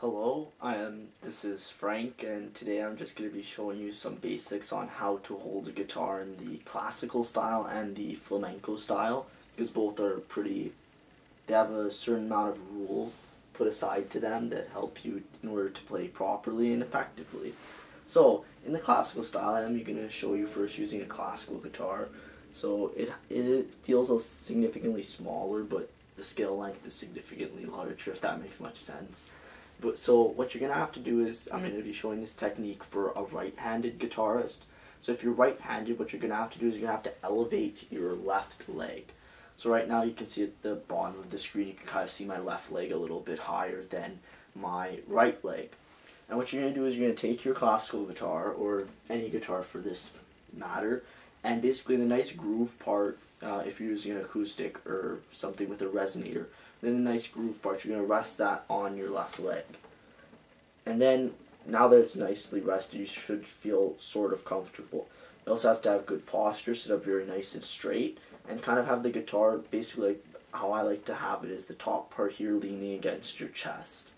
Hello, this is Frank, and today I'm just going to be showing you some basics on how to hold a guitar in the classical style and the flamenco style, because both are they have a certain amount of rules put aside to them that help you in order to play properly and effectively. So, in the classical style, I'm going to show you first using a classical guitar. So it feels significantly smaller, but the scale length is significantly larger, if that makes much sense. So what you're going to have to do is, I'm going to be showing this technique for a right-handed guitarist. So if you're right-handed, what you're going to have to do is you're going to have to elevate your left leg. So right now you can see at the bottom of the screen, you can kind of see my left leg a little bit higher than my right leg. And what you're going to do is you're going to take your classical guitar, or any guitar for this matter, and basically the nice groove part, if you're using an acoustic or something with a resonator, then the nice groove part, you're going to rest that on your left leg. And then, now that it's nicely rested, you should feel sort of comfortable. You also have to have good posture, sit up very nice and straight, and kind of have the guitar, basically like how I like to have it, is the top part here leaning against your chest.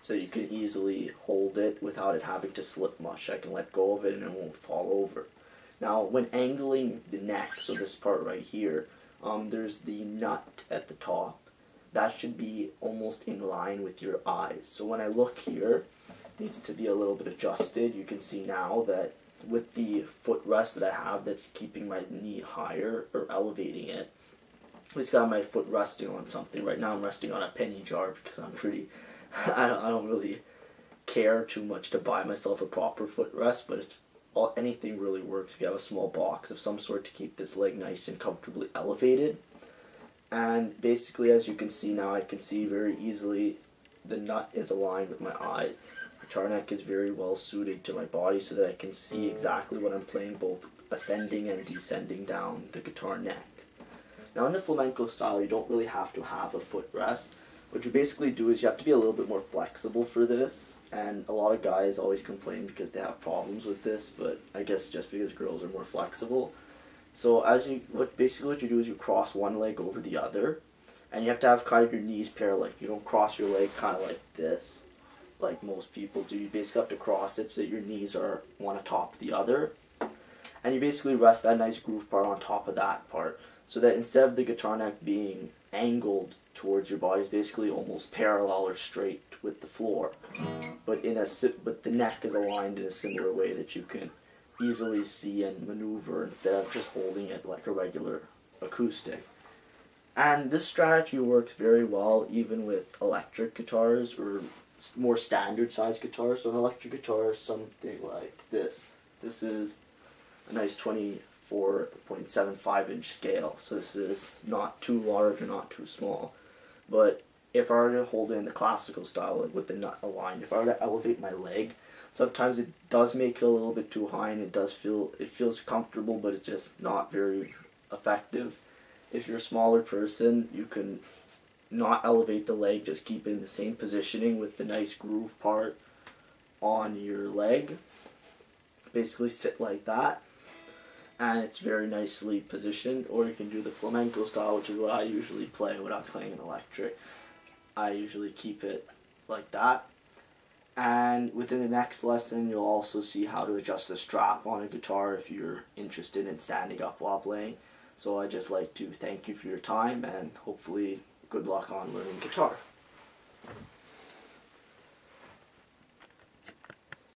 So you can easily hold it without it having to slip much. I can let go of it and it won't fall over. Now, when angling the neck, so this part right here, there's the nut at the top. That should be almost in line with your eyes. So when I look here, it needs to be a little bit adjusted. You can see now that with the footrest that I have that's keeping my knee higher or elevating it, I just got my foot resting on something. Right now I'm resting on a penny jar because I'm I don't really care too much to buy myself a proper footrest, but anything really works if you have a small box of some sort to keep this leg nice and comfortably elevated. And basically, as you can see now, I can see very easily the nut is aligned with my eyes. My guitar neck is very well suited to my body so that I can see exactly what I'm playing, both ascending and descending down the guitar neck. Now in the flamenco style, you don't really have to have a footrest. What you basically do is you have to be a little bit more flexible for this, and a lot of guys always complain because they have problems with this, but I guess just because girls are more flexible. So basically what you do is you cross one leg over the other, and you have to have kind of your knees parallel. You don't cross your leg kind of like this, like most people do. You basically have to cross it so that your knees are one atop the other, and you basically rest that nice groove part on top of that part, so that instead of the guitar neck being angled towards your body, it's basically almost parallel or straight with the floor, but the neck is aligned in a similar way that you can easily see and maneuver instead of just holding it like a regular acoustic. And this strategy works very well even with electric guitars or more standard size guitars. So an electric guitar is something like this. This is a nice 24.75 inch scale, so this is not too large or not too small. But if I were to hold it in the classical style with the nut aligned, if I were to elevate my leg, sometimes it does make it a little bit too high, and it feels comfortable, but it's just not very effective. If you're a smaller person, you can not elevate the leg, just keep it in the same positioning with the nice groove part on your leg. Basically sit like that, and it's very nicely positioned. Or you can do the flamenco style, which is what I usually play when I'm playing an electric. I usually keep it like that. And within the next lesson, you'll also see how to adjust the strap on a guitar if you're interested in standing up while playing. So I'd just like to thank you for your time, and hopefully good luck on learning guitar.